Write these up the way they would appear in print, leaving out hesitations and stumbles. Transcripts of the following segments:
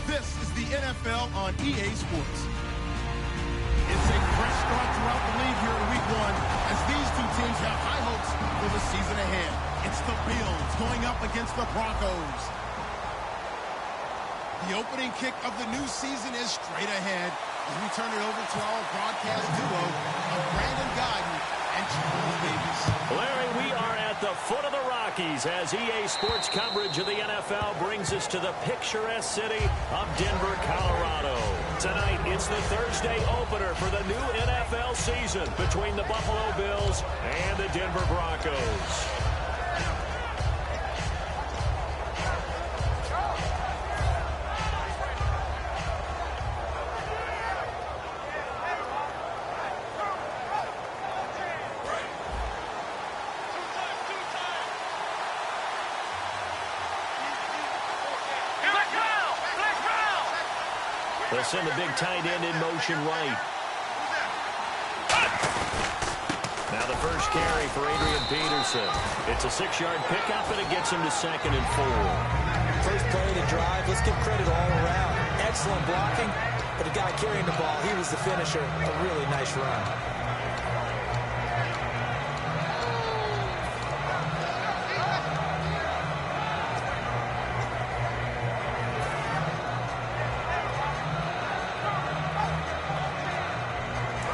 This is the NFL on EA Sports. It's a fresh start throughout the league here in Week 1 as these two teams have high hopes for the season ahead. It's the Bills going up against the Broncos. The opening kick of the new season is straight ahead as we turn it over to our broadcast duo of Brandon Guyton and Charles Davis. Larry, we are at the foot of the Rockies as EA Sports coverage of the NFL brings us to the picturesque city of Denver, Colorado. Tonight, it's the Thursday opener for the new NFL season between the Buffalo Bills and the Denver Broncos. They'll send the big tight end in motion right. Now the first carry for Adrian Peterson. It's a 6-yard pickup, and it gets him to 2nd and 4. First play of the drive. Let's give credit all around. Excellent blocking, but the guy carrying the ball, he was the finisher. A really nice run.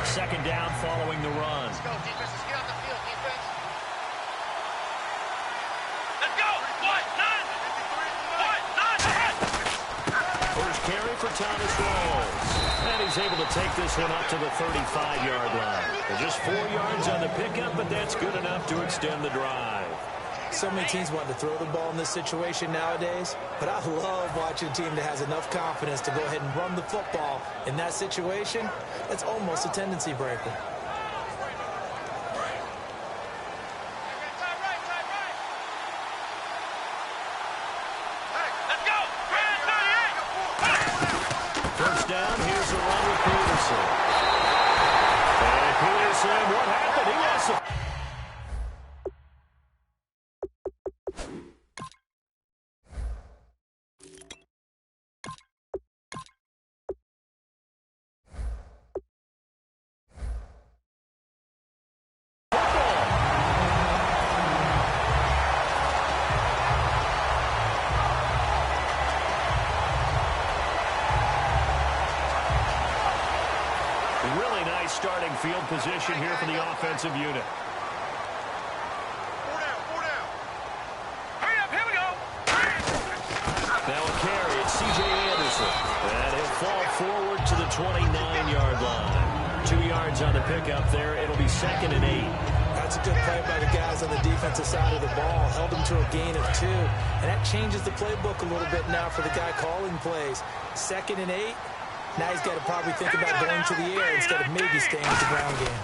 Second down following the run. Let's go, defense. Let's get on the field, defense. Let's go. First carry for Thomas Rawls. And he's able to take this one up to the 35-yard line. They're just 4 yards on the pickup, but that's good enough to extend the drive. So many teams want to throw the ball in this situation nowadays, but I love watching a team that has enough confidence to go ahead and run the football in that situation. That's almost a tendency breaker. First down, here's a run with Peterson. And Peterson, what happened? He lost it. Really nice starting field position here for the offensive unit. Four down. Hurry up, here we go. Now a carry, it's C.J. Anderson. And he'll fall forward to the 29-yard line. 2 yards on the pickup there. It'll be 2nd and 8. That's a good play by the guys on the defensive side of the ball. Held him to a gain of 2. And that changes the playbook a little bit now for the guy calling plays. 2nd and 8. Now he's got to probably think about going to the air instead of maybe staying with the ground game.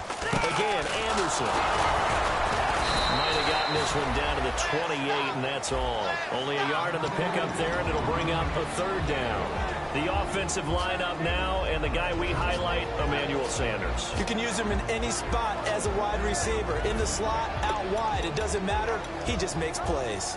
Again, Anderson. Might have gotten this one down to the 28, and that's all. Only a yard on the pickup there, and it'll bring up a 3rd down. The offensive lineup now, and the guy we highlight, Emmanuel Sanders. You can use him in any spot as a wide receiver. In the slot, out wide. It doesn't matter. He just makes plays.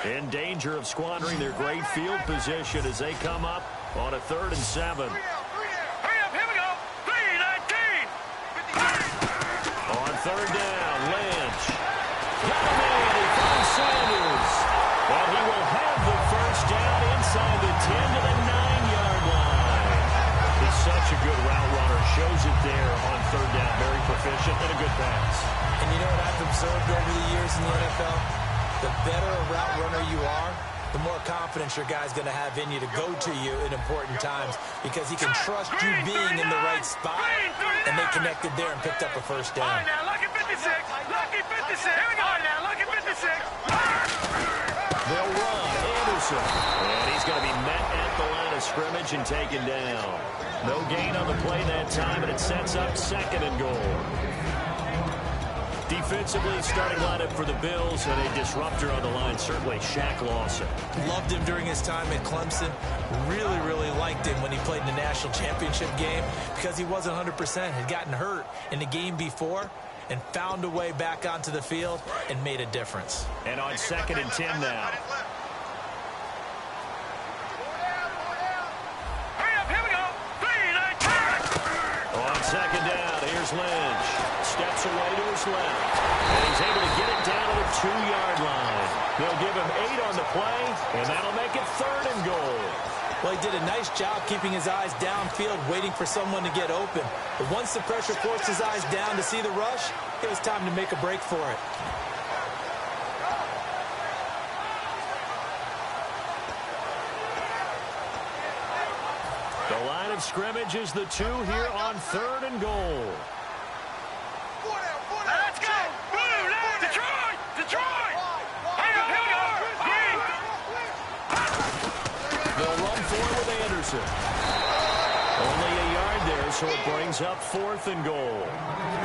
In danger of squandering their great field position as they come up on a 3rd and 7. Hurry up, here we go. 3-19. On 3rd down, Lynch. Got a man, he finds Sanders. And he will have the first down inside the 10 to the 9-yard line. He's such a good route runner. Shows it there on 3rd down. Very proficient and a good pass. And you know what I've observed over the years in the NFL? The better a route runner you are, the more confidence your guy's going to have in you to go to you in important times because he can trust you being in the right spot, and they connected there and picked up a first down. All right, now, lucky 56. Lucky 56. Here we go. All right, now, lucky 56. They'll run. Anderson. And he's going to be met at the line of scrimmage and taken down. No gain on the play that time, and it sets up 2nd and goal. defensively, starting lineup for the Bills, and a disruptor on the line, certainly Shaq Lawson. Loved him during his time at Clemson. Really, really liked him when he played in the national championship game because he wasn't 100%, had gotten hurt in the game before, and found a way back onto the field and made a difference. And on 2nd and 10 now. On 2nd down, here's Lynch. Steps away to his left. And he's able to get it down to the 2-yard line. They'll give him 8 on the play, and that'll make it 3rd and goal. Well, he did a nice job keeping his eyes downfield, waiting for someone to get open. But once the pressure forced his eyes down to see the rush, it was time to make a break for it. The line of scrimmage is the 2 here on 3rd and goal. Let's go! Blue, Detroit! Detroit! Here we go! They'll run for it with Anderson. Only a yard there, so it brings up 4th and goal.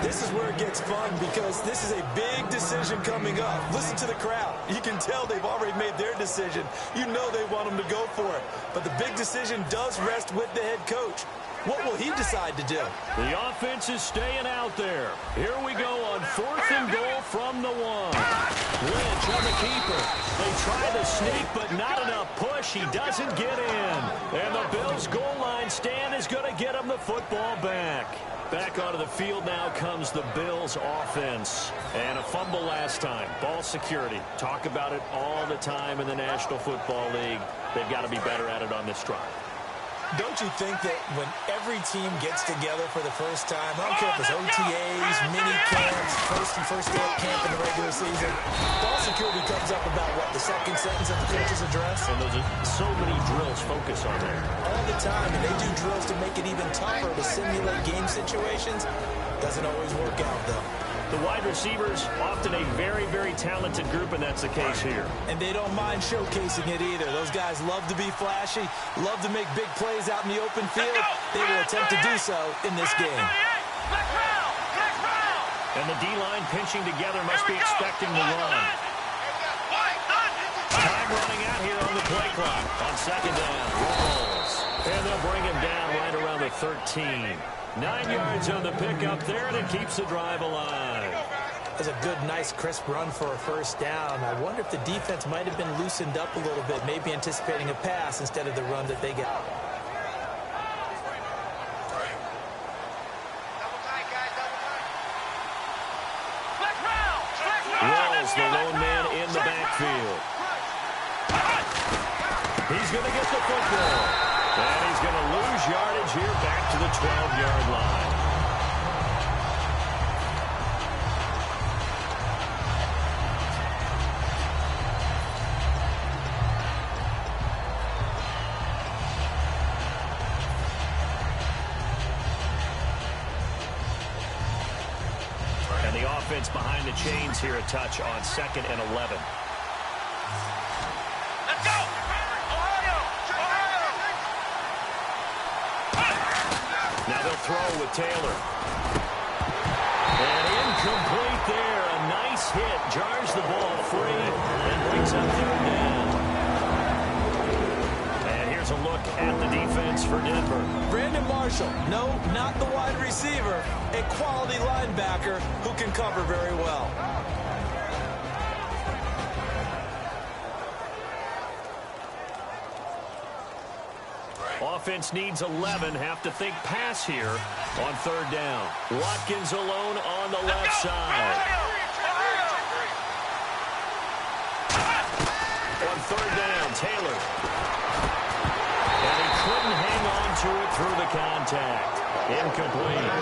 This is where it gets fun because this is a big decision coming up. Listen to the crowd. You can tell they've already made their decision. You know they want them to go for it. But the big decision does rest with the head coach. What will he decide to do? The offense is staying out there. Here we go on 4th and goal from the 1. Lynch on the keeper. They try to sneak, but not enough push. He doesn't get in. And the Bills' goal line stand is going to get him the football back. Back onto the field now comes the Bills' offense. And a fumble last time. Ball security. Talk about it all the time in the National Football League. They've got to be better at it on this drive. Don't you think that when every team gets together for the first time, I don't care if it's OTAs, mini camps, first day of camp in the regular season, ball security comes up about, what, the second sentence of the coach's address? And those are so many drills focus on that. All the time, and they do drills to make it even tougher to simulate game situations. Doesn't always work out, though. The wide receivers, often a very, very talented group, and that's the case here. And they don't mind showcasing it either. Those guys love to be flashy, love to make big plays out in the open field. They will attempt to do so in this game. And the D-line pinching together must be expecting the run. Time running out here on the play clock. On 2nd down, rolls. And they'll bring him down right around the 13. 9 yards on the pickup there, and it keeps the drive alive. That's a good, nice, crisp run for a first down. I wonder if the defense might have been loosened up a little bit, maybe anticipating a pass instead of the run that they got. Rolls, the lone man in the backfield. He's going to get the football. And he's going to lose yardage here back to the 12-yard line. And the offense behind the chains here a touch on 2nd and 11. Let's go! Now they'll throw with Taylor. And incomplete there. A nice hit. Jars the ball free and brings up 3rd down. And here's a look at the defense for Denver. Brandon Marshall, no, not the wide receiver, a quality linebacker who can cover very well. Offense needs 11. Have to think pass here on 3rd down. Watkins alone on the left side. On 3rd down, Taylor. And he couldn't hang on to it through the contact. Incomplete.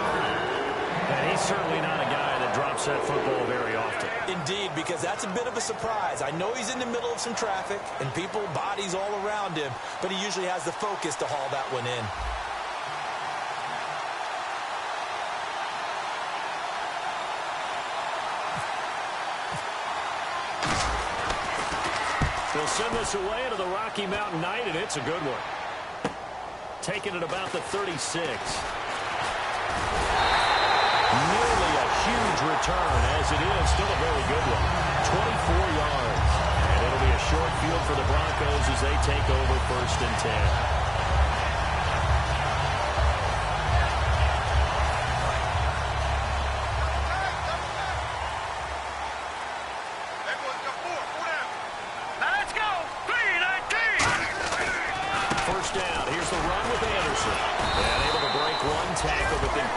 And he's certainly not a guy that drops that football very often. Indeed, because that's a bit of a surprise. I know he's in the middle of some traffic and people, bodies all around him, but he usually has the focus to haul that one in. They'll send this away to the Rocky Mountain Knight, and it's a good one. Taking it about the 36. Nearly a huge return, as it is still a very good one. 24 yards. And it'll be a short field for the Broncos as they take over 1st and 10.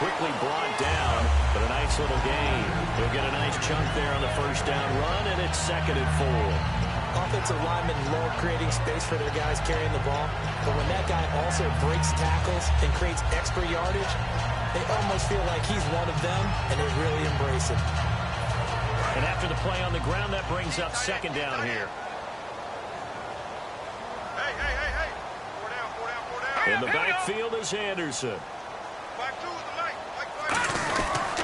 Quickly brought down, but a nice little gain. He'll get a nice chunk there on the 1st down run, and it's 2nd and 4. Offensive linemen love creating space for their guys carrying the ball, but when that guy also breaks tackles and creates extra yardage, they almost feel like he's one of them, and they really embrace it. And after the play on the ground, that brings up 2nd down here. Hey. 4 down. In the backfield is Anderson.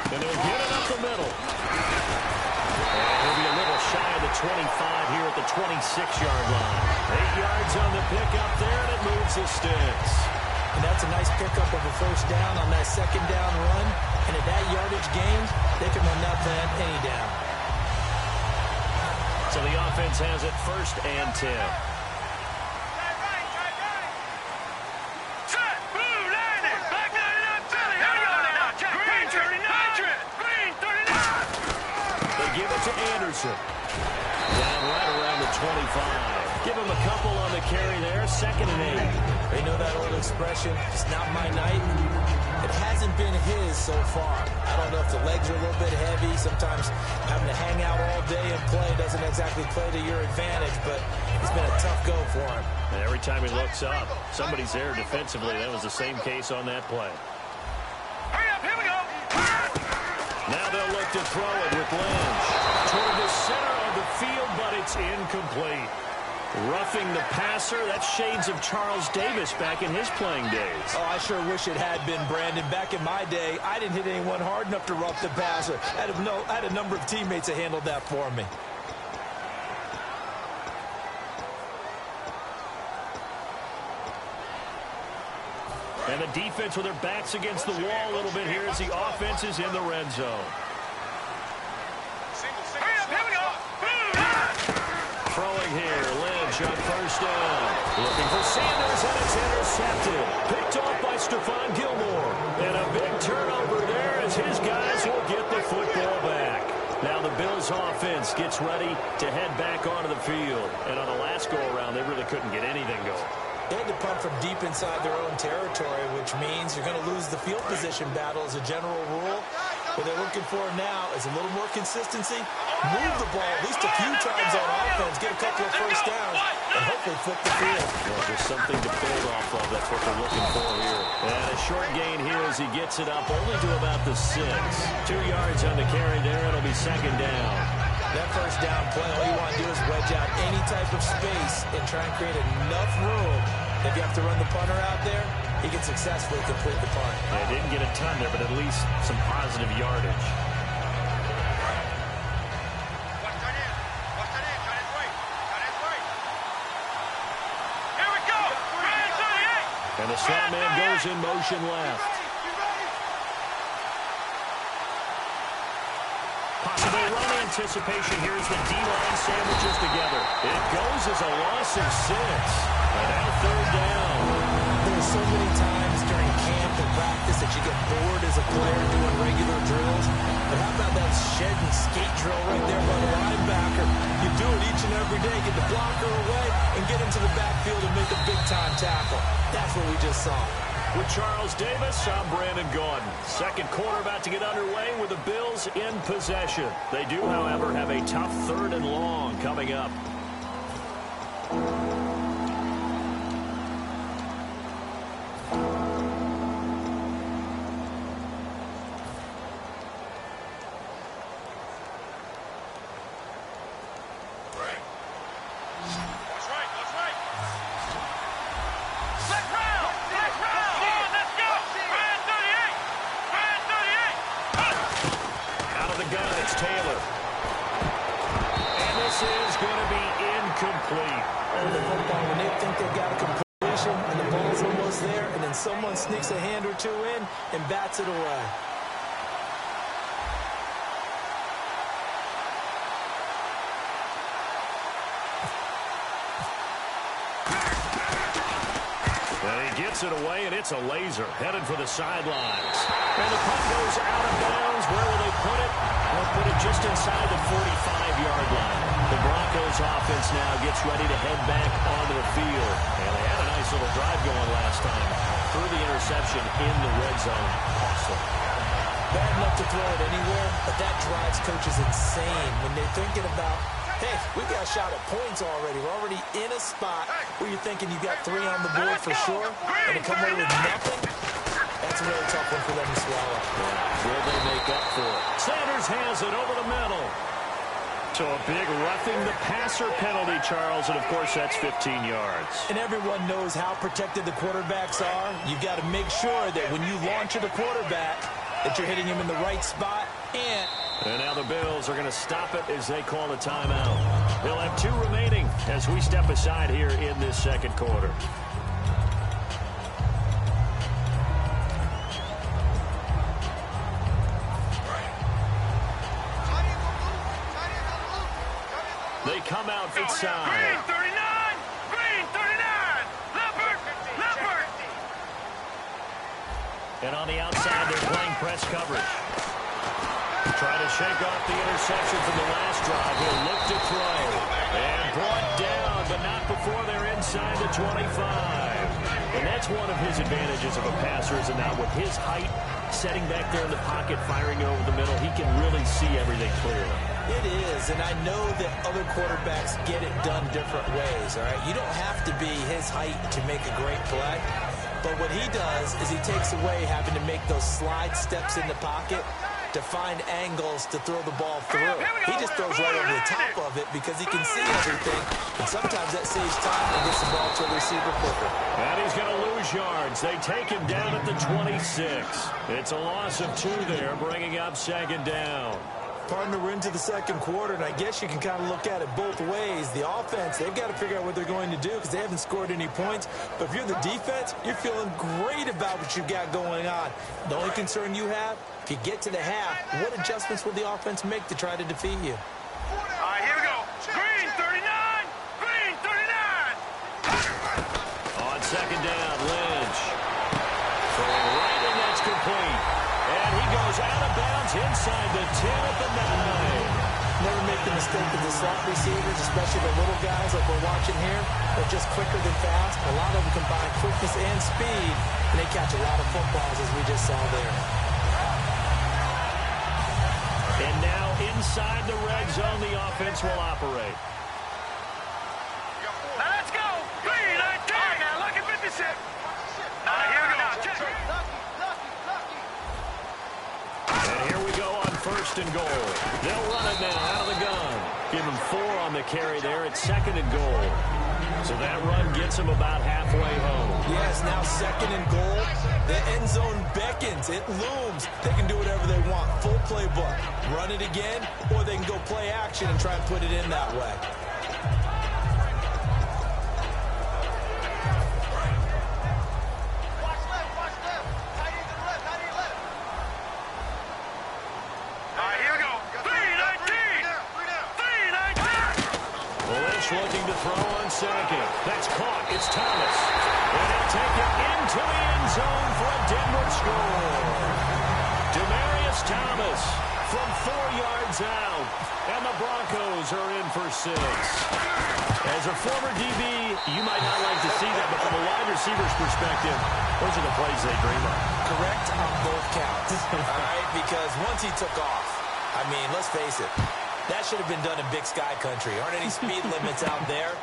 And they'll get it up the middle. And he'll be a little shy of the 25 here at the 26-yard line. 8 yards on the pickup there, and it moves the sticks. And that's a nice pickup of a 1st down on that 2nd down run. And at that yardage gain, they can run that plan any down. So the offense has it 1st and 10. Anderson. Down right around the 25. Give him a couple on the carry there. 2nd and 8. They know that old expression, it's not my night. It hasn't been his so far. I don't know if the legs are a little bit heavy. Sometimes having to hang out all day and play doesn't exactly play to your advantage, but it's been a tough go for him. And every time he looks up, somebody's there defensively. That was the same case on that play. Hurry up, here we go. Now they'll look to throw it with Lynch. Toward the center of the field, but it's incomplete. Roughing the passer, that's shades of Charles Davis back in his playing days. Oh, I sure wish it had been, Brandon. Back in my day, I didn't hit anyone hard enough to rough the passer. I had a number of teammates that handled that for me. And the defense with their backs against the wall a little bit here as the offense is in the red zone. Throwing here, Lynch on 1st down. Looking for Sanders, and it's intercepted. Picked off by Stephon Gilmore. And a big turnover there as his guys will get the football back. Now the Bills offense gets ready to head back onto the field. And on the last go-around, they really couldn't get anything going. They had to punt from deep inside their own territory, which means you're going to lose the field position battle as a general rule. What they're looking for now is a little more consistency, move the ball at least a few times on offense, get a couple of 1st downs, and hopefully flip the field. Well, just something to build off of. That's what they're looking for here. And a short gain here as he gets it up only to about the 6. 2 yards on the carry there. It'll be 2nd down. That 1st down play, all you want to do is wedge out any type of space and try and create enough room. If you have to run the punter out there, he can successfully complete the punt. Yeah, didn't get a ton there, but at least some positive yardage. Here we go. And the slot man goes in motion left. Possible run anticipation here as the D-line sandwiches together. It goes as a loss of 6. And now 3rd down. There's so many times during camp and practice that you get bored as a player doing regular drills. But how about that shed and skate drill right there by the linebacker? You do it each and every day. Get the blocker away and get into the backfield and make a big-time tackle. That's what we just saw. With Charles Davis, I'm Brandon Gaudin. 2nd quarter about to get underway with the Bills in possession. They do, however, have a tough 3rd and long coming up. Someone sneaks a hand or two in and bats it away. And he gets it away, and it's a laser headed for the sidelines. And the puck goes out of bounds. Where will they put it? They'll put it just inside the 45-yard line. The Broncos offense now gets ready to head back onto the field. And they had a nice little drive going last time. Through the interception in the red zone. Awesome. Bad enough to throw it anywhere, but that drives coaches insane when they're thinking about, hey, we got a shot at points already. We're already in a spot where you're thinking you got 3 on the board for sure, and to come away with nothing, that's a really tough one for them to swallow. Will they make up for it? Sanders has it over the middle. So a big roughing the passer penalty, Charles, and of course that's 15 yards. And everyone knows how protected the quarterbacks are. You've got to make sure that when you launch at the quarterback, that you're hitting him in the right spot. And now the Bills are going to stop it as they call a timeout. They'll have 2 remaining as we step aside here in this second quarter. They come out inside. Green 39! Green 39! Leopard! Leopard! And on the outside, they're playing press coverage. Trying to shake off the interception from the last drive. He'll look to throw. And brought down, but not before they're inside the 25. And that's one of his advantages of a passer, is that now with his height, setting back there in the pocket, firing over the middle, he can really see everything clearly. it is, and I know that other quarterbacks get it done different ways, all right? You don't have to be his height to make a great play, but what he does is he takes away having to make those slide steps in the pocket to find angles to throw the ball through. He just throws right over the top of it because he can see everything, and sometimes that saves time and gets the ball to a receiver quicker. And he's going to lose yards. They take him down at the 26. It's a loss of 2 there, bringing up second down. Partner, we're into the second quarter, and I guess you can kind of look at it both ways. The offense, they've got to figure out what they're going to do because they haven't scored any points. But if you're the defense, you're feeling great about what you've got going on. The only concern you have, if you get to the half, what adjustments will the offense make to try to defeat you? All right, here we go. Green 39! Green 39! On second down, Lynch. Throwing right, and that's complete. And he goes out of bounds inside the 10 at the 9. Never make the mistake of the slot receivers, especially the little guys like we're watching here. They're just quicker than fast. A lot of them combine quickness and speed, and they catch a lot of footballs, as we just saw there. And now inside the red zone, the offense will operate. Now let's go. Green 19. All right, now look at 56. All right, here we go. Check. And here we go on first and goal. They'll run it now out of the gun. Give him 4 on the carry there at second and goal. So that run gets him about halfway home. Yes, now second and goal. The end zone beckons. It looms. They can do whatever they want. Full playbook. Run it again, or they can go play action and try and put it in that way. Looking to throw on second. That's caught. It's Thomas. And he'll take it into the end zone for a Denver score. Demaryius Thomas from 4 yards out. And the Broncos are in for 6. As a former DB, you might not like to see that, but from a wide receiver's perspective, those are the plays they dream of. Correct on both counts. All right, because once he took off, I mean, let's face it, that should have been done in Big Sky Country. Aren't any speed limits out there?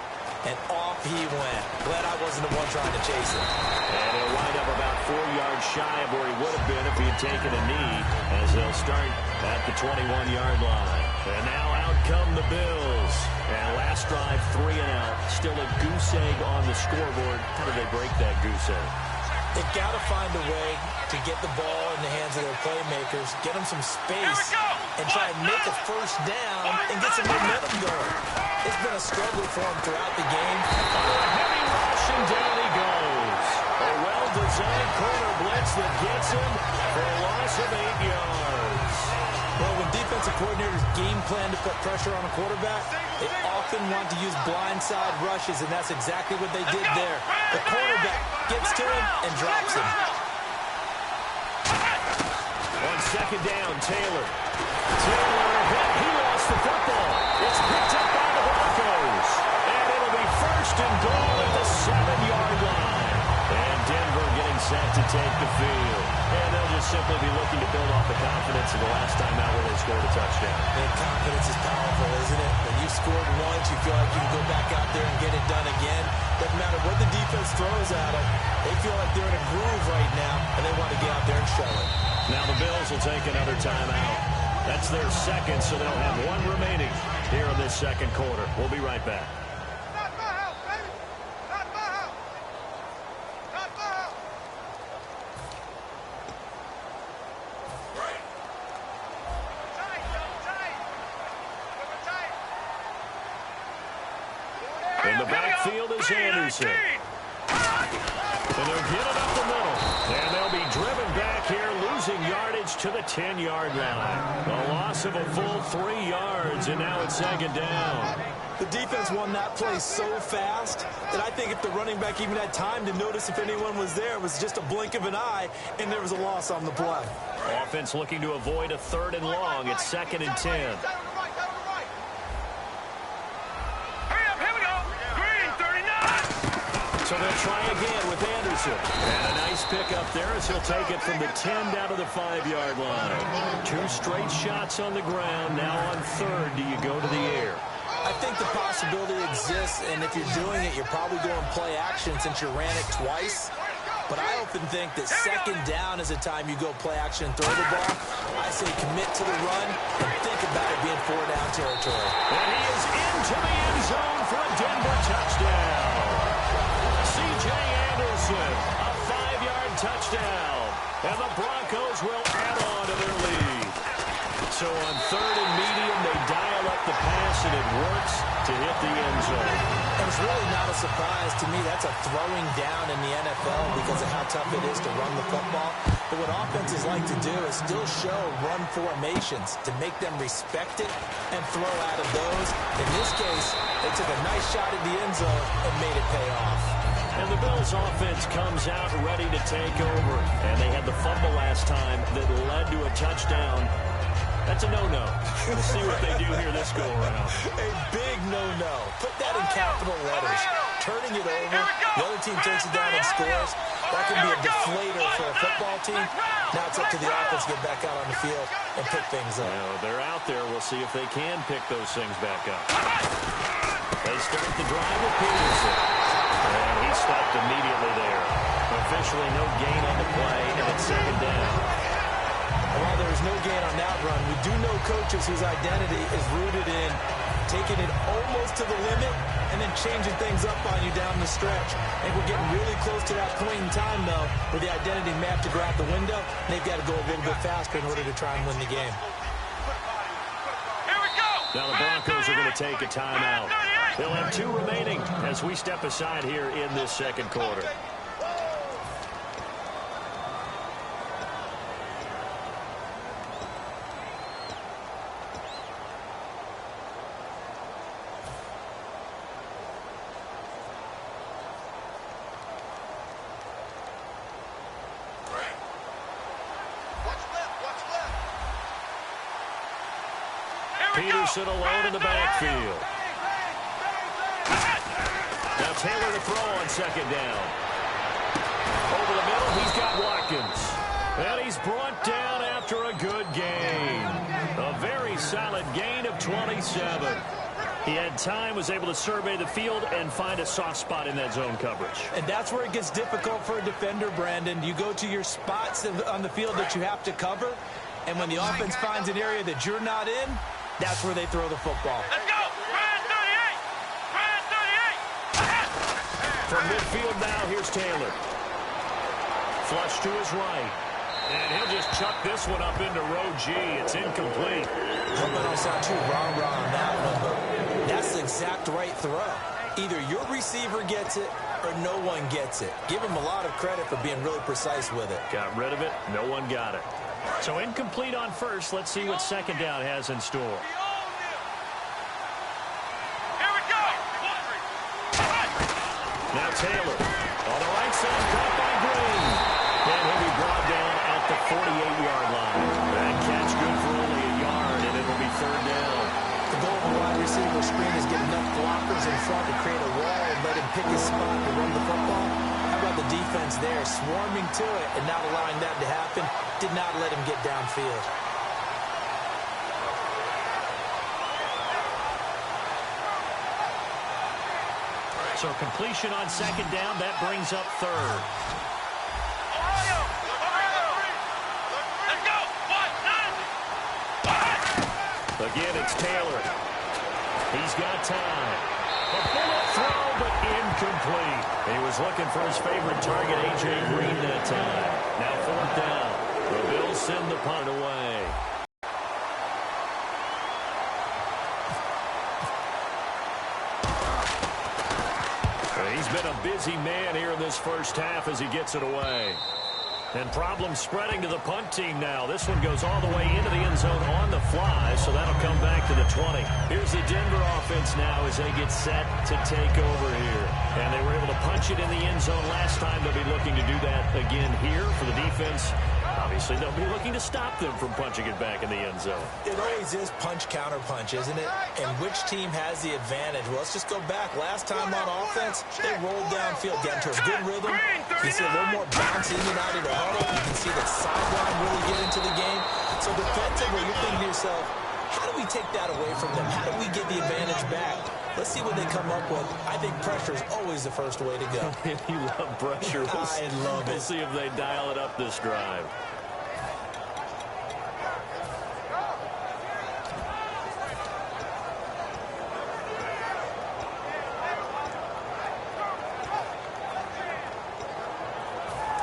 And off he went. Glad I wasn't the one trying to chase him. And he'll wind up about 4 yards shy of where he would have been if he had taken a knee, as they'll start at the 21-yard line. And now out come the Bills. And last drive, 3 and out. Still a goose egg on the scoreboard. How did they break that goose egg? They've got to find a way to get the ball in the hands of their playmakers, get them some space, and try and make a first down and get some momentum going. It's been a struggle for them throughout the game. A heavy rush, and down he goes. A well-designed corner blitz that gets him for a loss of 8 yards. Well, when defense defensive coordinators game plan to put pressure on a quarterback, they often want to use blindside rushes, and that's exactly what they did there. The quarterback gets to him and drops him. On second down, Taylor. He lost the football. It's picked up by the Broncos. And it'll be first and goal at the 7-yard line. And Denver getting set to take the field. And they'll just simply be looking to build off the confidence of the last time out where they scored a touchdown. And confidence is powerful, isn't it? When you scored once, you feel like you can go back out there and get it done again. Doesn't matter what the defense throws at them. They feel like they're in a groove right now, and they want to get out there and show it. Now the Bills will take another timeout. That's their second, so they'll have one remaining here in this second quarter. We'll be right back. In the backfield is Anderson. And they'll get it up the middle. And they'll be driven back here, losing yardage to the 10-yard line. A loss of a full 3 yards, and now it's second down. The defense won that play so fast that I think if the running back even had time to notice if anyone was there, it was just a blink of an eye, and there was a loss on the play. Offense looking to avoid a 3rd and long. It's 2nd and 10. So they'll try again with Anderson. And a nice pick up there as he'll take it from the 10 down to the 5-yard line. 2 straight shots on the ground. Now on 3rd, do you go to the air? I think the possibility exists, and if you're doing it, you're probably going play action since you ran it twice. But I often think that 2nd down is a time you go play action and throw the ball. I say commit to the run and think about it being 4-down territory. And he is into the end zone for a Denver touchdown. C.J. Anderson, a 5-yard touchdown. And the Broncos will add on to their lead. So on 3rd and medium, they dial up the pass, and it works to hit the end zone. And it's really not a surprise to me. That's a throwing down in the NFL because of how tough it is to run the football. But what offenses like to do is still show run formations to make them respect it and throw out of those. In this case, they took a nice shot at the end zone and made it pay off. And the Bills offense comes out ready to take over. And they had the fumble last time that led to a touchdown. That's a no-no. We'll see what they do here this go-around. A big no-no. Put that in capital letters. Turning it over, the other team takes it down and scores. That can be a deflator for a football team. Now it's up to the offense to get back out on the field and pick things up. Well, they're out there. We'll see if they can pick those things back up. They start the drive with Peterson. And he stopped immediately there. Officially no gain on the play, and it's 2nd down. While there is no gain on that run, we do know coaches whose identity is rooted in taking it almost to the limit and then changing things up on you down the stretch. I think we're getting really close to that point in time, though, where the identity may have to go out the window, and they've got to go a little bit faster in order to try and win the game. Here we go. Now the Broncos are going to take a timeout. They'll have 2 remaining as we step aside here in this second quarter. Peterson alone in the backfield. Now Taylor to throw on 2nd down. Over the middle, he's got Watkins. And he's brought down after a good gain. A very solid gain of 27. He had time, was able to survey the field and find a soft spot in that zone coverage. And that's where it gets difficult for a defender, Brandon. You go to your spots on the field that you have to cover, and when the offense finds an area that you're not in, that's where they throw the football. Let's go. Brad 38. Brad 38. From midfield now, here's Taylor. Flush to his right. And he'll just chuck this one up into row G. It's incomplete. Hope I don't sound too wrong on that one, but that's the exact right throw. Either your receiver gets it or no one gets it. Give him a lot of credit for being really precise with it. Got rid of it. No one got it. So incomplete on first. Let's see what second down has in store. Here we go. Now Taylor on the right side, caught by Green. And he'll be brought down at the 48-yard line. That catch good for only a yard, and it'll be third down. The goal of a wide receiver screen is get enough blockers in front to create a wall and let him pick his spot to run the football. How about the defense there, swarming to it and not allowing that to happen? Did not let him get downfield. So completion on second down, that brings up third. Ohio. Let's go. 1, 9. Again, it's Taylor. He's got time. A bullet throw, but incomplete. He was looking for his favorite target, A.J. Green, that time. Now fourth down. The Bills send the punt away. He's been a busy man here in this first half as he gets it away. And problems spreading to the punt team now. This one goes all the way into the end zone on the fly, so that'll come back to the 20. Here's the Denver offense now as they get set to take over here. And they were able to punch it in the end zone last time. They'll be looking to do that again here for the defense. Obviously, they'll be looking to stop them from punching it back in the end zone. It always is punch-counter-punch, isn't it? And which team has the advantage? Well, let's just go back. Last time on offense, they rolled downfield, got into a good rhythm. You see a little more bounce in and out of the huddle. You can see the sideline really get into the game. So defensively, you're thinking to yourself, how do we take that away from them? How do we get the advantage back? Let's see what they come up with. I think pressure is always the first way to go. You love pressure. I love it. We'll see if they dial it up this drive.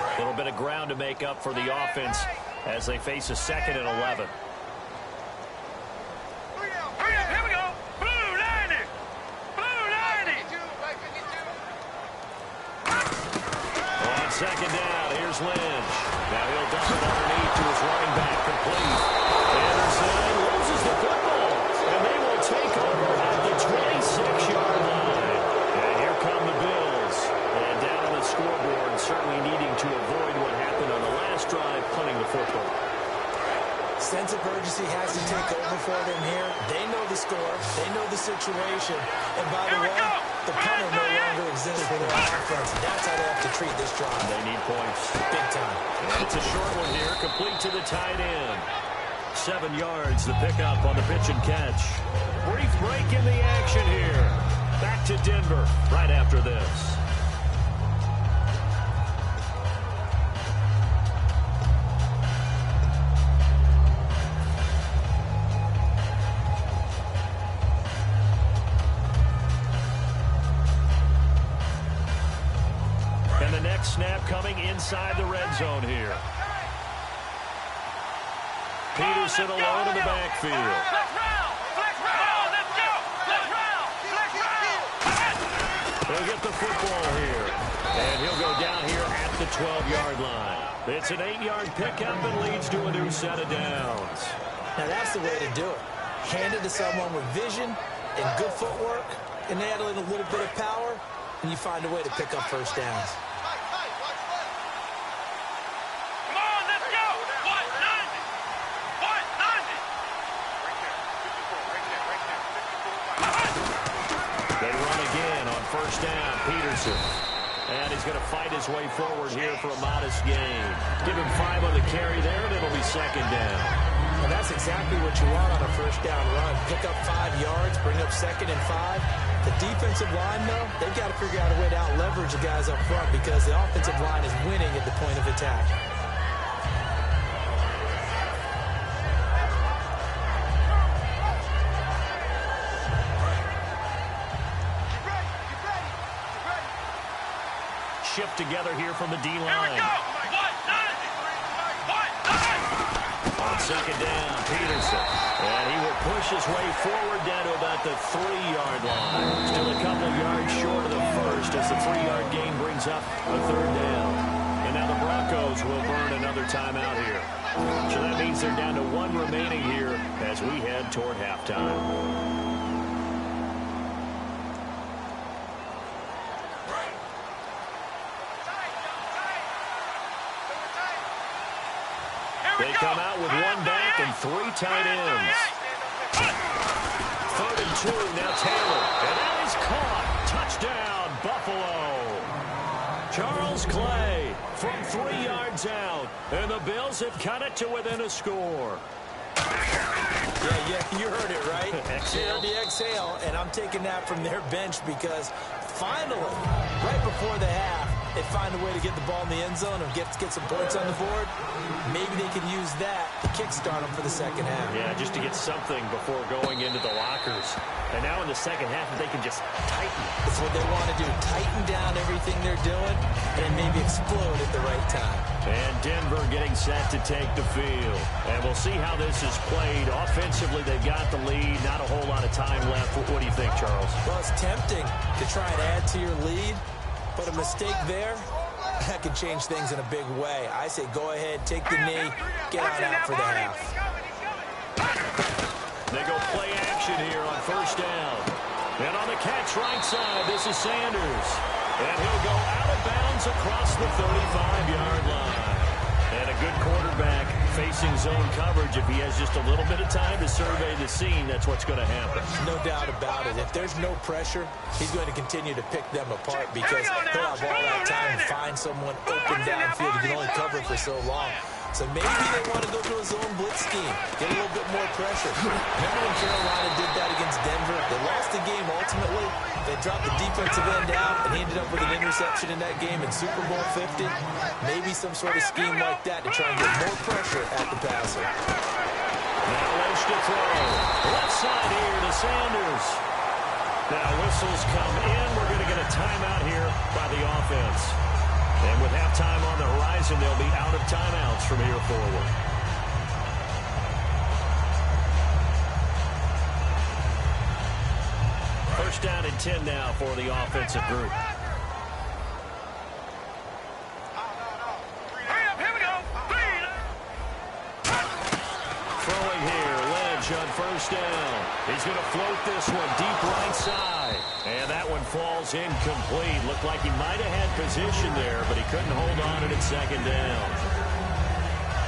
A little bit of ground to make up for the offense as they face a 2nd and 11. Here we go. Blue 90. Blue 90. On second down, here's Lynch. Now he'll dump it underneath to his running back, complete. Anderson loses the football, and they will take over at the 26-yard line. And here come the Bills. And down on the scoreboard, certainly needing to avoid what happened on the last drive, punting the football. Sense of urgency has to take over for them here. They know the score. They know the situation. And by the way, the punter no longer exists for their offense. That's how they have to treat this drive. They need points. Big time. And it's a short one here, complete to the tight end. 7 yards, the pickup on the pitch and catch. Brief break in the action here. Back to Denver right after this. And the next snap coming inside the red zone here. Peterson alone in the backfield. Flex round. Flex round. Let's go. Flex round. Flex round. They'll get the football here. And he'll go down here at the 12-yard line. It's an 8-yard pickup and leads to a new set of downs. Now that's the way to do it. Hand it to someone with vision and good footwork, and add in a little bit of power, and you find a way to pick up first downs. Come on, let's go. 190. 190. They run again on first down. Peterson. And he's going to fight his way forward here for a modest gain. Give him 5 on the carry there, and it'll be second down. And that's exactly what you want on a first down run. Pick up 5 yards, bring up 2nd and 5. The defensive line, though, they've got to figure out a way to out-leverage the guys up front because the offensive line is winning at the point of attack. Shift together here from the Here we D-line. go. 190. 190. On second down, Peterson. And he will push his way forward down to about the 3-yard line. Still a couple yards short of the first as the 3-yard gain brings up a third down. And now the Broncos Broncos will burn another timeout here. So that means they're down to one remaining here as we head toward halftime. They come out with one back and three tight ends. 3rd and 2, now Taylor. And that is caught. Touchdown, Buffalo. Charles Clay from 3 yards out. And the Bills have cut it to within a score. Yeah, you heard it, right? Exhale. You heard the exhale, and I'm taking that from their bench because finally, right before the half, they find a way to get the ball in the end zone and get some points on the board. Maybe they can use that to kickstart them for the second half. Yeah, just to get something before going into the lockers. And now in the second half, they can just tighten. That's what they want to do. Tighten down everything they're doing and maybe explode at the right time. And Denver getting set to take the field. And we'll see how this is played. Offensively, they've got the lead. Not a whole lot of time left. What do you think, Charles? Well, it's tempting to try and add to your lead. But a mistake there, that could change things in a big way. I say go ahead, take the knee, get on out for the half. They go play action here on 1st down. And on the catch right side, this is Sanders. And he'll go out of bounds across the 35-yard line. And a good quarterback facing zone coverage. If he has just a little bit of time to survey the scene, that's what's going to happen. No doubt about it. If there's no pressure, he's going to continue to pick them apart because he'll have all that time to find someone open downfield. He can only cover for so long. So maybe they want to go to a zone blitz scheme, get a little bit more pressure. Remember when Carolina did that against Denver? They lost the game ultimately. They dropped the defensive end out and ended up with an interception in that game in Super Bowl 50. Maybe some sort of scheme like that to try and get more pressure at the passer. Now Lynch to throw. Left side here to Sanders. Now whistles come in. We're going to get a timeout here by the offense. And with halftime on the horizon, they'll be out of timeouts from here forward. First down and 10 now for the offensive group. Here we go. Throwing here, Lynch on 1st down. He's going to float this one deep right side. And that one falls incomplete. Looked like he might have had position there, but he couldn't hold on it at 2nd down.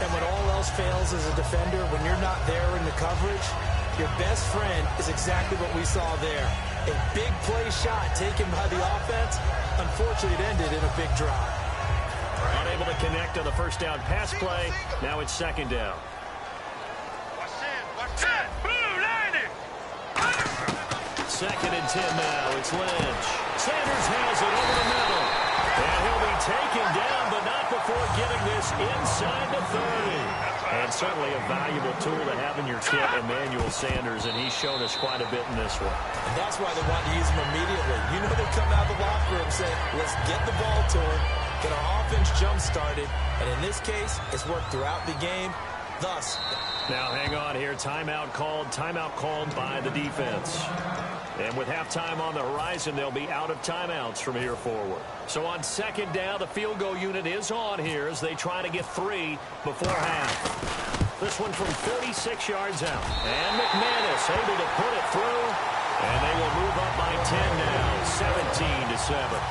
And when all else fails as a defender, when you're not there in the coverage, your best friend is exactly what we saw there. A big play shot taken by the offense. Unfortunately, it ended in a big drop. Unable to connect on the 1st down pass play. Now it's 2nd down. Watch that. Blue, line it. 2nd and 10 now. It's Lynch. Sanders has it over the middle. And he'll be taken down, but not before getting this inside the 30. And certainly a valuable tool to have in your kit, Emmanuel Sanders, and he's shown us quite a bit in this one. And that's why they wanted to use him immediately. You know they come out of the locker room saying, let's get the ball to him, get our offense jump-started. And in this case, it's worked throughout the game. Thus, now hang on here. Timeout called by the defense. And with halftime on the horizon, they'll be out of timeouts from here forward. So on 2nd down, the field goal unit is on here as they try to get 3 before half. This one from 46 yards out. And McManus able to put it through. And they will move up by 10 now, 17-7.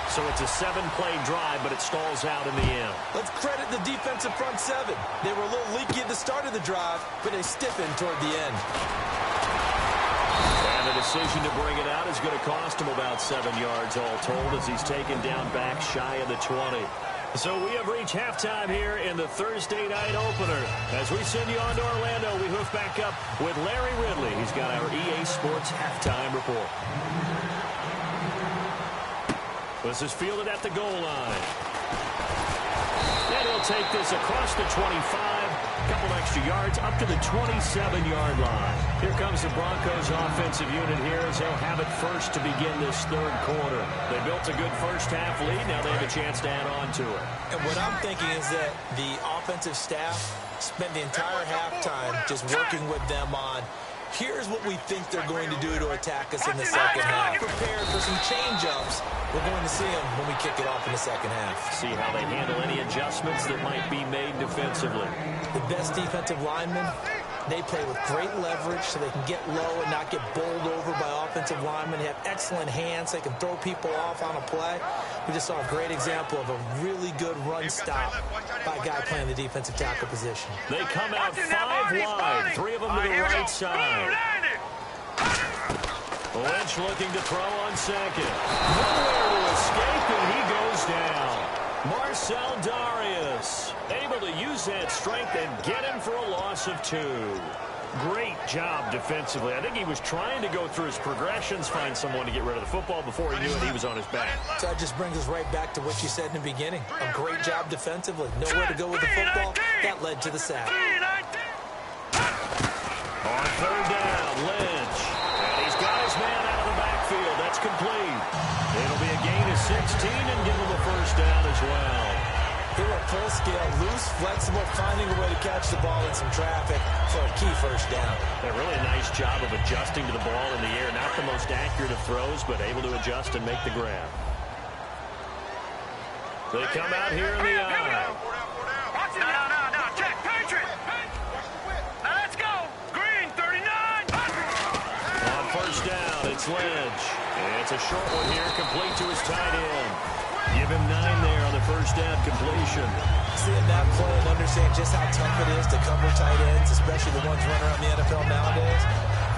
So it's a 7-play drive, but it stalls out in the end. Let's credit the defensive front 7. They were a little leaky at the start of the drive, but they stiffened toward the end. And the decision to bring it out is going to cost him about 7 yards all told as he's taken down back shy of the 20. So we have reached halftime here in the Thursday night opener. As we send you on to Orlando, we hoof back up with Larry Ridley. He's got our EA Sports halftime report. This is fielded at the goal line. And he'll take this across the 25. A couple extra yards up to the 27-yard line. Here comes the Broncos offensive unit here as they'll have it first to begin this 3rd quarter. They built a good first half lead. Now they have a chance to add on to it. And what I'm thinking is that the offensive staff spent the entire halftime just working with them on here's what we think they're going to do to attack us in the second half. Prepared for some change-ups. We're going to see them when we kick it off in the second half. See how they handle any adjustments that might be made defensively. The best defensive linemen, they play with great leverage so they can get low and not get bowled over by offensive linemen. They have excellent hands. They can throw people off on a play. We just saw a great example of a really good run stop by a guy playing the defensive tackle position. They come out 5 wide, 3 of them to the right side. Lynch looking to throw on second. Nowhere to escape, and he goes down. Marcel Darius able to use that strength and get him for a loss of 2. Great job defensively. I think he was trying to go through his progressions, find someone to get rid of the football. Before he knew it, he was on his back. So that just brings us right back to what you said in the beginning. A great job defensively. Nowhere to go with the football. That led to the sack. On 3rd down, Lynch. And he's got his man out of the backfield. That's complete. It'll be a gain of 16 and give him a first down as well. They were full scale, loose, flexible, finding a way to catch the ball in some traffic for a key first down. A really nice job of adjusting to the ball in the air. Not the most accurate of throws, but able to adjust and make the grab. They come out here in the eye. No. Check. Patriot. Now let's go. Green, 39. On 1st down, it's Lynch. It's a short one here, complete to his tight end. Give him 9 there on the 1st down completion. Seeing that play and understand just how tough it is to cover tight ends, especially the ones running around the NFL nowadays,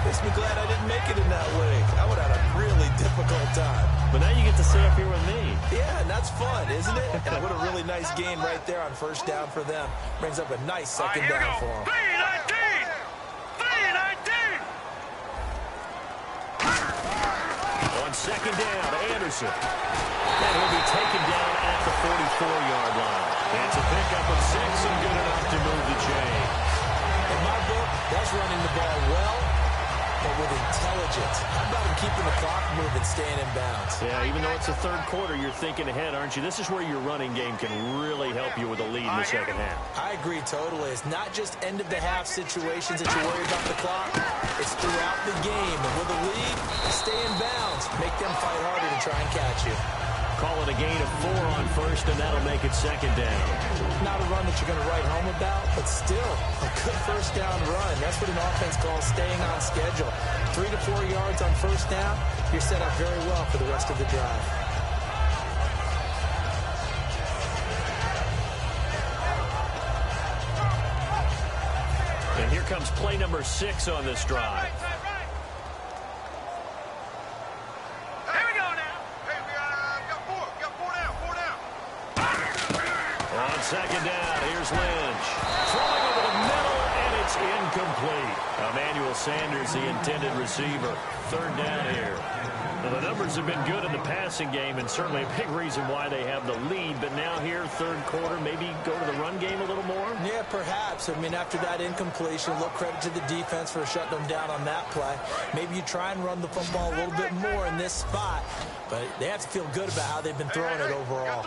makes me glad I didn't make it in that league. I would have had a really difficult time. But now you get to sit up here with me. Yeah, and that's fun, isn't it? And what a really nice gain right there on 1st down for them. Brings up a nice second down for them. 319. On 2nd down, Anderson. And he'll be taken down at the 44-yard line. It's a pickup of 6 and good enough to move the chain. In my book, that's running the ball well, but with intelligence. How about him keeping the clock moving, staying in bounds? Yeah, even though it's the 3rd quarter, you're thinking ahead, aren't you? This is where your running game can really help you with a lead in the second half. I agree totally. It's not just end-of-the-half situations that you worry about the clock. It's throughout the game. And with a lead, stay in bounds. Make them fight harder to try and catch you. Call it a gain of 4 on 1st, and that'll make it 2nd down. Not a run that you're going to write home about, but still a good 1st down run. That's what an offense calls staying on schedule. 3 to 4 yards on 1st down, you're set up very well for the rest of the drive. And here comes play number 6 on this drive. On 2nd down, here's Lynch. Throwing over the middle, and it's incomplete. Emmanuel Sanders, the intended receiver. 3rd down here. Now, the numbers have been good in the passing game, and certainly a big reason why they have the lead. But now here, 3rd quarter, maybe go to the run game a little more? Yeah, perhaps. I mean, after that incompletion, look, credit to the defense for shutting them down on that play. Maybe you try and run the football a little bit more in this spot, but they have to feel good about how they've been throwing it overall.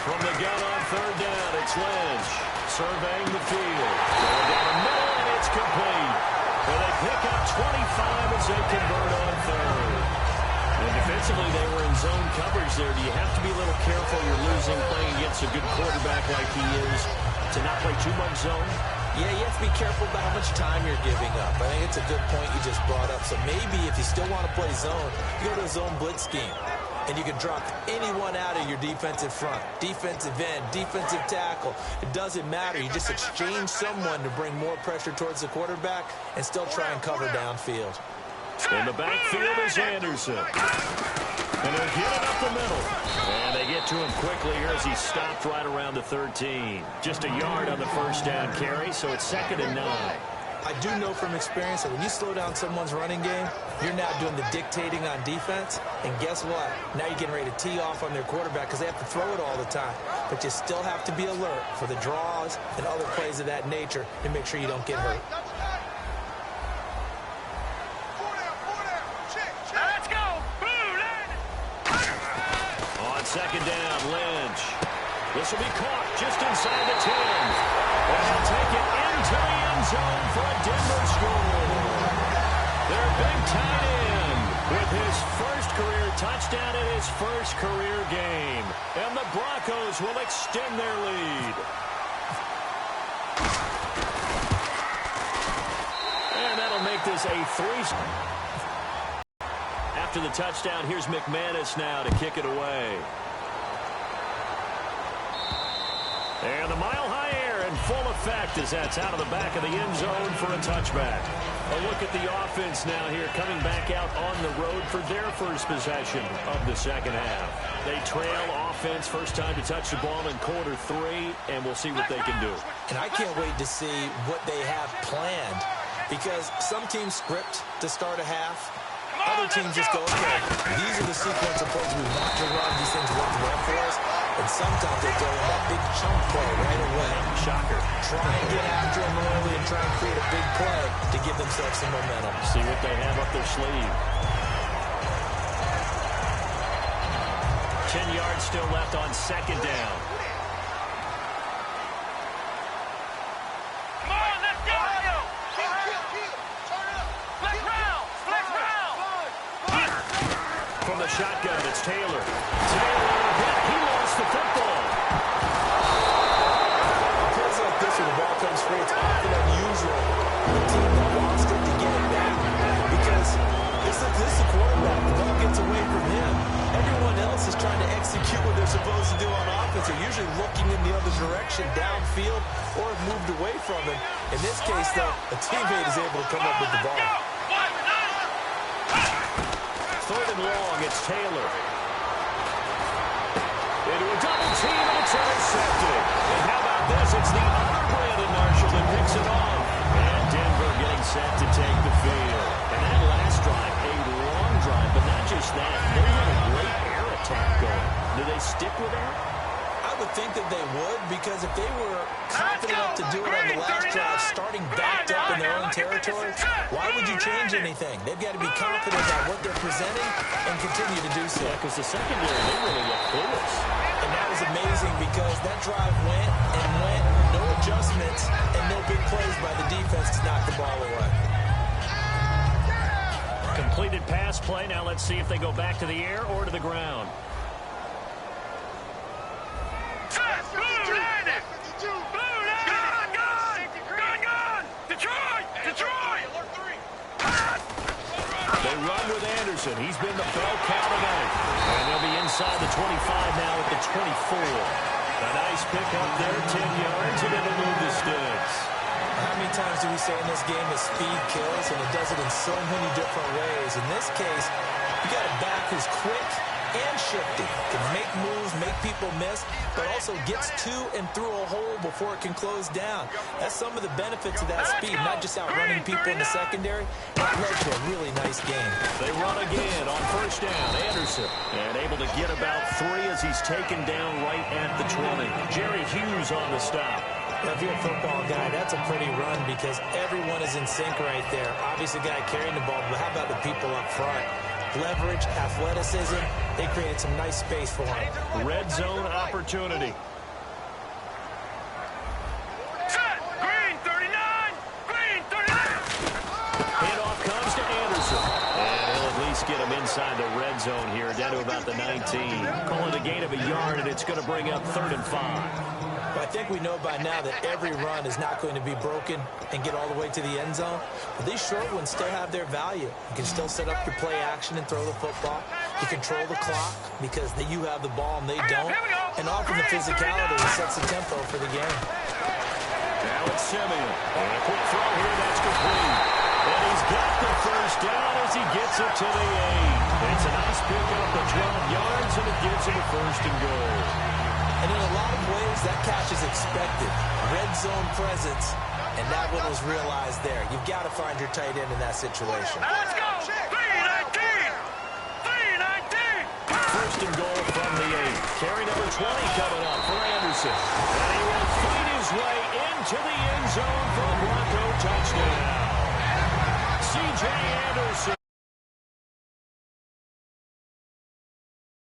From the gun on 3rd down, it's Lynch. Surveying the field. Going down the middle, and it's complete. And they pick up 25 as they convert on 3rd. And defensively, they were in zone coverage there. Do you have to be a little careful? You're losing playing against a good quarterback like he is to not play too much zone? Yeah, you have to be careful about how much time you're giving up. I think it's a good point you just brought up. So maybe if you still want to play zone, you go to a zone blitz scheme. And you can drop anyone out of your defensive front, defensive end, defensive tackle. It doesn't matter. You just exchange someone to bring more pressure towards the quarterback and still try and cover downfield. In the backfield is Anderson. And they're getting up the middle. And they get to him quickly here as he stopped right around the 13. Just a yard on the 1st down carry, so it's 2nd and 9. I do know from experience that when you slow down someone's running game, you're now doing the dictating on defense. And guess what? Now you're getting ready to tee off on their quarterback because they have to throw it all the time. But you still have to be alert for the draws and other plays of that nature and make sure you don't get hurt. Let's go. On 2nd down, Lynch. This will be caught just inside the 10. And they'll take it into the end zone for a Denver score. touchdown in his first career game. And the Broncos will extend their lead. And that'll make this a 3. After the touchdown, here's McManus now to kick it away. And the mile-high air in full effect as that's out of the back of the end zone for a touchback. A look at the offense now here, coming back out on the road for their first possession of the second half. They trail offense, first time to touch the ball in quarter 3, and we'll see what they can do. And I can't wait to see what they have planned, because some teams script to start a half. Other teams just go, okay, these are the sequence of plays we want to run. These things work well for us. And sometimes they throw in that big chunk play right away. Shocker. Try and get after them early and try and create a big play to give themselves some momentum. See what they have up their sleeve. 10 yards still left on second down. From the shotgun, it's Taylor. He lost the football. In plays like this, when the ball comes free, it's often unusual for the team that lost it to get it back. Because this is the quarterback. The ball gets away from him. Everyone else is trying to execute what they're supposed to do on offense. They're usually looking in the other direction, downfield, or have moved away from him. In this case, though, a teammate is able to come up with the ball. Third and long, it's Taylor. Into a double team, and it's intercepted. And how about this? It's the other Brandon Marshall that picks it off. And Denver getting set to take the field. And that last drive, a long drive, but not just that. They had a great air attack going. Do they stick with that? I would think that they would, because if they were confident enough to do it on the last drive, starting backed up in their own territory, why would you change anything? They've got to be confident about what they're presenting and continue to do so. Yeah, because the secondary, they really look clueless. And that was amazing, because that drive went and went, no adjustments, and no big plays by the defense to knock the ball away. Completed pass play. Now let's see if they go back to the air or to the ground. They run with Anderson. He's been the bell cow tonight. And they'll be inside the 25 now at the 24. A nice pickup there, 10 yards, and it'll move the sticks. How many times do we say in this game that speed kills, and it does it in so many different ways? In this case, you got a back who's quick and shifty, can make moves, make people miss, but also gets to and through a hole before it can close down. That's some of the benefits of that speed, not just outrunning people in the secondary. That led to a really nice game. They run again on first down. Anderson, and able to get about 3 as he's taken down right at the 20. Jerry Hughes on the stop. Now, if you're a football guy, that's a pretty run, because everyone is in sync right there. Obviously, the guy carrying the ball, but how about the people up front? Leverage, athleticism, they created some nice space for him. Red zone opportunity. Green 39! Green 39! Handoff comes to Anderson. And he'll at least get him inside the red zone here, down to about the 19. Calling a gain of a yard, and it's going to bring up 3rd and 5. Well, I think we know by now that every run is not going to be broken and get all the way to the end zone. But these short ones still have their value. You can still set up your play action and throw the football. You control the clock because you have the ball and they don't. And often the physicality sets the tempo for the game. Now it's Simeon. And a quick throw here, that's complete. And he's got the first down as he gets it to the 8. It's a nice pickup of 12 yards, and it gives him a 1st and goal. And in a lot of ways, that catch is expected. Red zone presence, and that one was realized there. You've got to find your tight end in that situation. Let's go! 319! 319! 1st and goal from the 8. Carry number 20 coming up for Anderson. And he will fight his way into the end zone for a Bronco touchdown. C.J. Anderson.